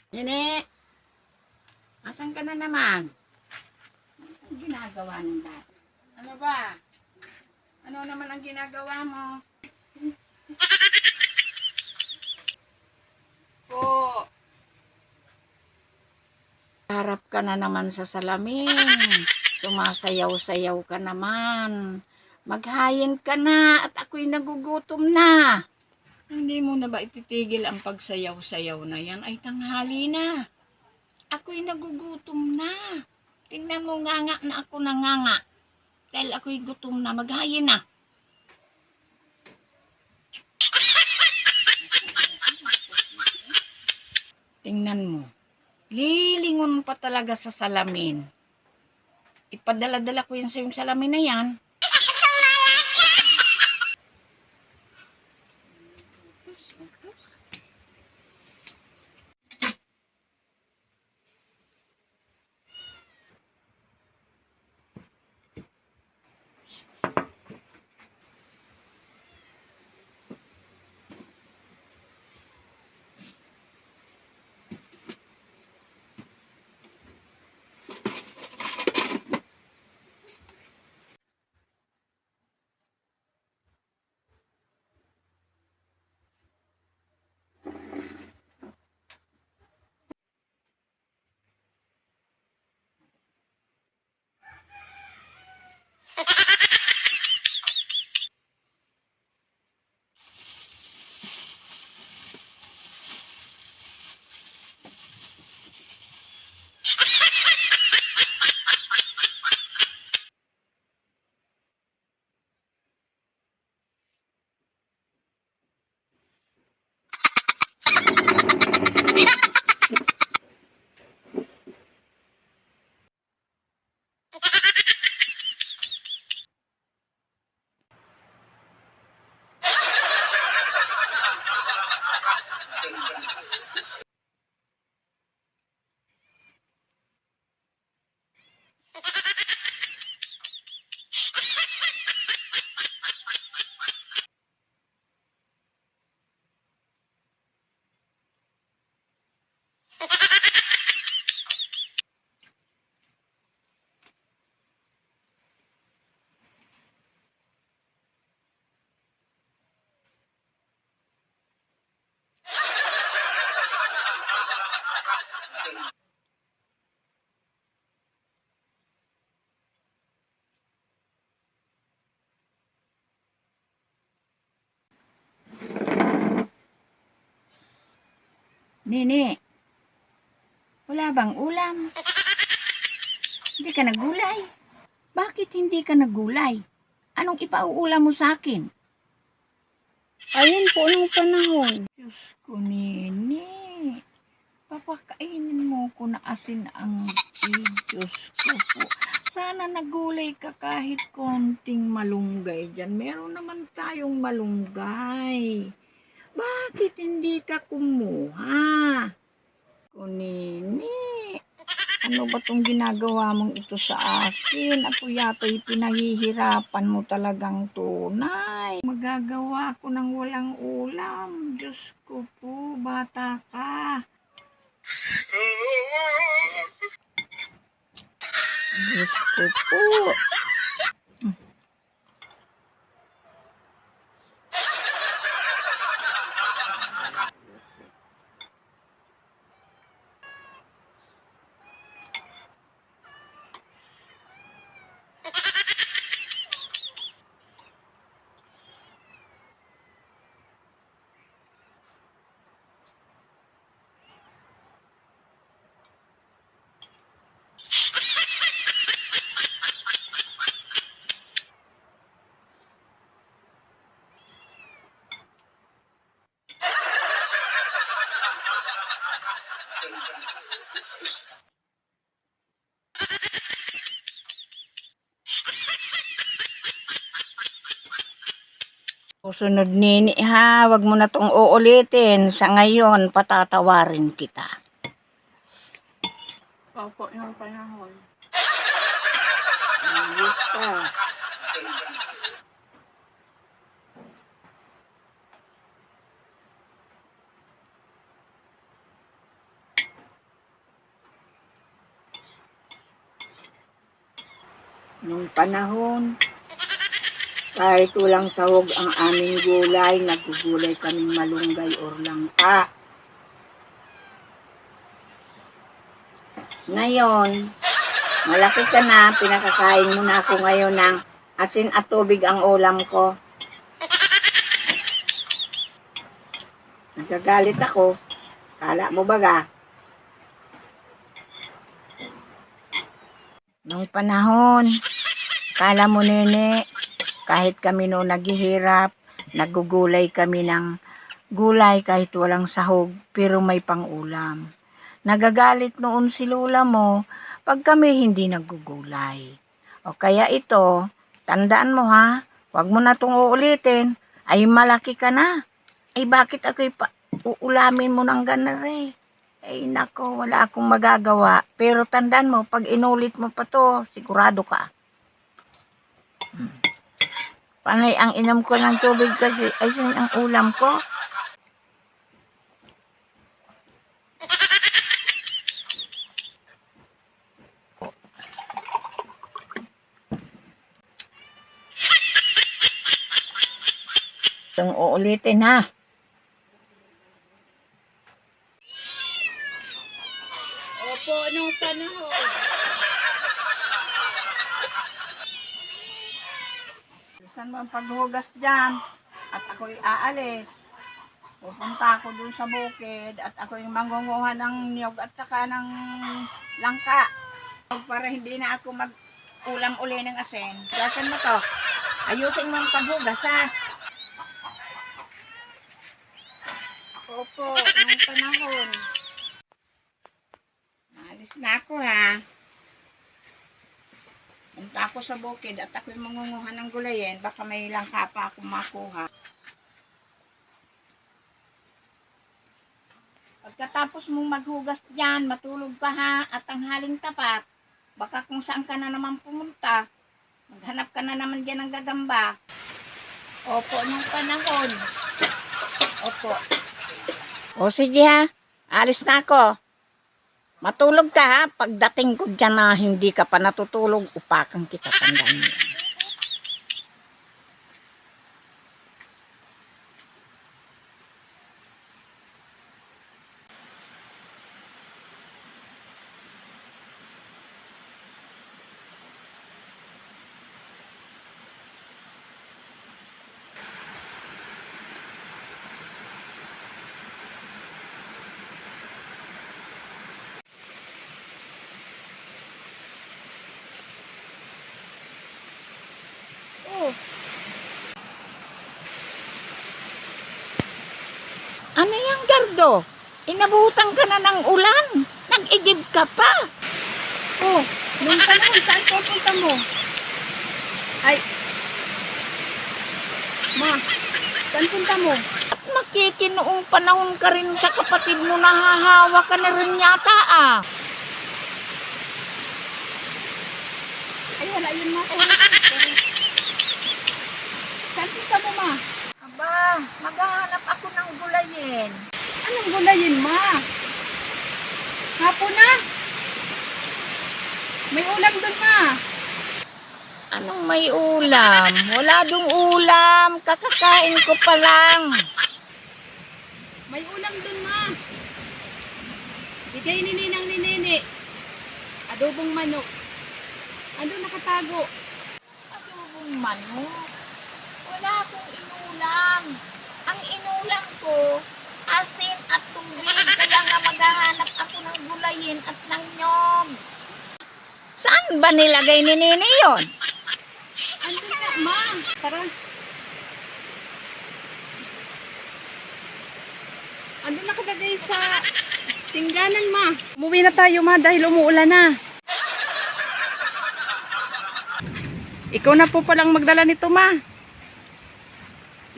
Nene, asan ka na naman? Ang ginagawa ng bata? Ano ba? Ano naman ang ginagawa mo? Po, harap ka na naman sa salamin. Sumasayaw-sayaw ka naman. Maghayin ka na at ako'y nagugutom na. Hindi mo na ba ititigil ang pagsayaw-sayaw na yan? Ay tanghali na. Ako'y nagugutom na. Tingnan mo nga na ako nanganga. Dahil ako'y gutom na. Maghayin na. Tingnan mo. Lilingon pa talaga sa salamin. Ipadala-dala ko yun sa yung salamin na yan. Nene, wala bang ulam? Hindi ka nagulay? Bakit hindi ka nagulay? Anong ipauulam mo sa akin? Ayun po nung panahon. Diyos ko, Nene. Papakainin mo ko na asin ang Diyos ko po. Sana nagulay ka kahit konting malunggay dyan. Meron naman tayong malunggay. Bakit hindi ka kumuha? Kunini, ano ba tong ginagawa mong ito sa akin? Ako yata'y pinahihirapan mo talagang tunay. Magagawa ko ng walang ulam. Diyos ko po, bata ka. Diyos ko po. Susunod Nini ha, wag mo na tong uulitin. Sa ngayon, patatawarin kita. Opo, yung panahon. Gusto. Nung panahon, kahit walang sahog ang aming gulay, nagugulay kaming malunggay or langka. Ngayon, malaki ka na, pinakakain mo na ako ngayon ng asin at tubig ang ulam ko. Nagagalit ako. Kala mo baga? Nung panahon, kala mo nene, kahit kami noon naghihirap, nagugulay kami ng gulay kahit walang sahog, pero may pang-ulam. Nagagalit noon si lola mo pag kami hindi naggugulay. O kaya ito, tandaan mo ha, wag mo na itong uulitin, ay malaki ka na. Ay bakit ako'y uulamin mo ng ganare? Ay nako, wala akong magagawa. Pero tandaan mo, pag inulit mo pa to, sigurado ka. Panay ang inom ko ng tubig kasi ay sin ang ulam ko. Itong uulitin ha. Opo, nung panahon. Saan mo ang paghugas dyan? At ako'y aalis. Pupunta ako dun sa bukid at ako'y mangunguha ng niyog at saka ng langka. Para hindi na ako mag-ulam uli ng asin. Gasan mo to. Ayusin mo ang paghugas ha. Opo, nung panahon. Alis na ako ha. Punta ako sa bukid at ako'y mangunguha ng gulayin. Baka may langka pa akong makuha. Pagkatapos mong maghugas dyan, matulog ka ha at ang haling tapat. Baka kung saan ka na naman pumunta, maghanap ka na naman dyan ng gagamba. Opo, nung panahon. Opo. O sige ha, alis na ako. Matulog ka ha, pagdating ko dyan na hindi ka pa natutulog, upakan kita, tandaan mo. Oh, Ano yung gardo? Inabutan ka na ng ulan. Nag-igib ka pa. oh, nung panahon, saan pupunta mo? Ay, ma, saan punta mo? At makikinoong panahon ka rin sa kapatid mo, nahahawa ka na rin yata ah. Ay, wala yun, ma. Saan punta mo, ma? Aba, maghahanap ako ng gulayin. Anong gulayin, ma? Hapon na? May ulam doon, ma. Anong may ulam? Wala dong ulam. Kakakain ko pa lang. May ulam doon, ma. Bigay ni Ninang ni Nene. Adobong manok. Ando nakatago. Adobong manok? Wala akong inulam. Ang inulam ko, asin at tubig. Kaya nga maghahanap ako ng gulayin at ng nyog. Saan ba nilagay ni Nene yun? Ando na, ma. Tara. Ando nakalagay sa tingganan, ma. Umuwi na tayo, ma, dahil umuulan na. Ikaw na po palang magdala nito, ma.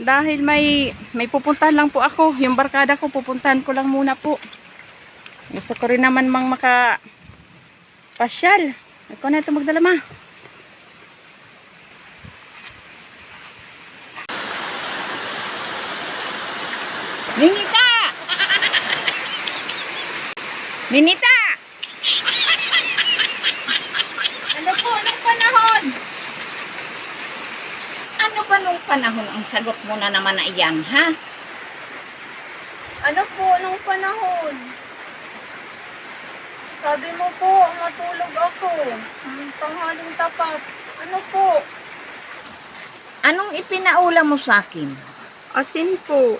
Dahil may pupuntahan lang po ako. Yung barkada ko, pupuntahan ko lang muna po. Gusto ko rin naman pasyal. Ikaw na ito magdala, ma. Ninita! Ninita! Ano po, anong panahon? ba nung panahon ang sagot mo na naman na iyan, ha? Ano po nung panahon? Sabi mo po, matulog ako. Tanghaling tapat. Ano po? Anong ipinaula mo sa akin? Asin po.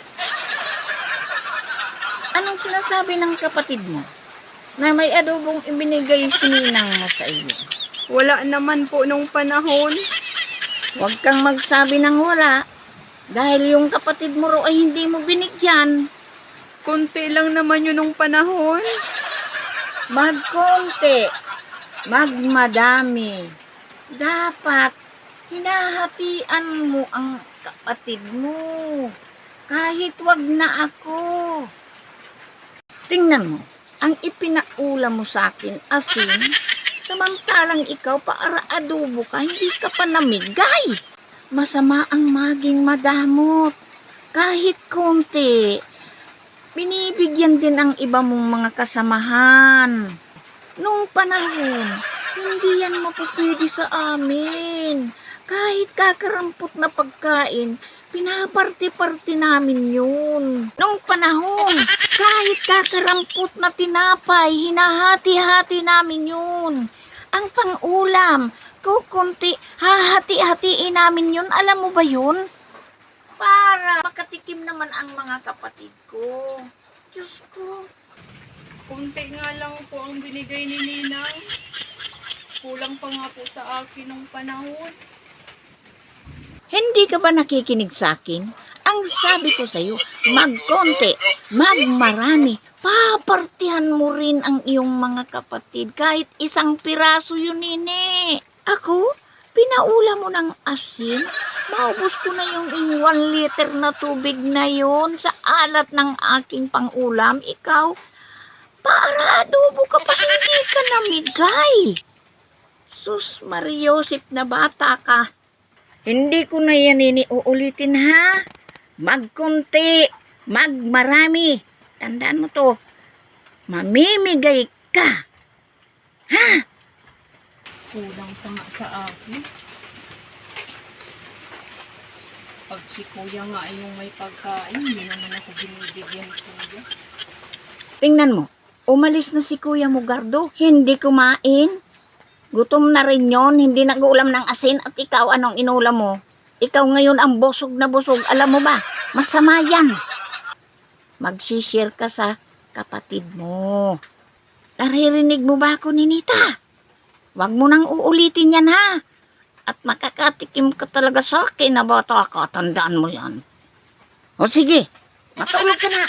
Anong sinasabi ng kapatid mo? Na may adobong ibinigay si ninang mo sa iyo. Wala naman po nung panahon. Huwag kang magsabi ng wala. Dahil yung kapatid mo ro ay hindi mo binigyan. Kunti lang naman yun nung panahon. Magkonti. Magmadami. Dapat hinahatian mo ang kapatid mo. Kahit wag na ako. Tingnan mo, ang ipinaula mo sa akin asin, samantalang ikaw para adobo ka, hindi ka pa namigay. Masama ang maging madamot. Kahit konti, binibigyan din ang iba mong mga kasamahan. Nung panahon, hindi yan mapupwede sa amin. Kahit kakarampot na pagkain, pinaparte-parte namin yun. Nung panahon, kahit kakarampot na tinapay, hinahati-hati namin yun. Ang pang-ulam, kukunti, hahati-hatiin namin yun. Alam mo ba yun? Para makatikim naman ang mga kapatid ko. Diyos ko. Kunti nga lang po ang binigay ni Ninang. Kulang pa nga po sa akin nung panahon. Hindi ka ba nakikinig sa akin? Ang sabi ko sa'yo, magkonti, magmarami, papartihan mo rin ang iyong mga kapatid. Kahit isang piraso yun, nini. Ako, pinaula mo ng asin, maubos ko na yung 1 liter na tubig na yun sa alat ng aking pangulam. Ikaw, para adobo ka pa, hindi ka namigay. Sus, Mariosip na bata ka. Hindi ko na yan uulitin, ha? Magkunti, magmarami. Tandaan mo to. Mamimigay ka. Ha? Kulang pa nga sa akin. Pag si kuya nga ay yung may pagkain, hindi naman ako binibigyan kuya. Tingnan mo. Umalis na si Kuya Mugardo. Hindi kumain. Gutom na rin yon, hindi nag-uulam ng asin at ikaw anong inulam mo? Ikaw ngayon ang busog na busog. Alam mo ba? Masama yan. Magsishare ka sa kapatid mo. Naririnig mo ba ako, Ninita? Huwag mo nang uulitin yan, ha? At makakatikim ka talaga sa akin na bata ka. Tandaan mo yan. O sige, matulog ka na.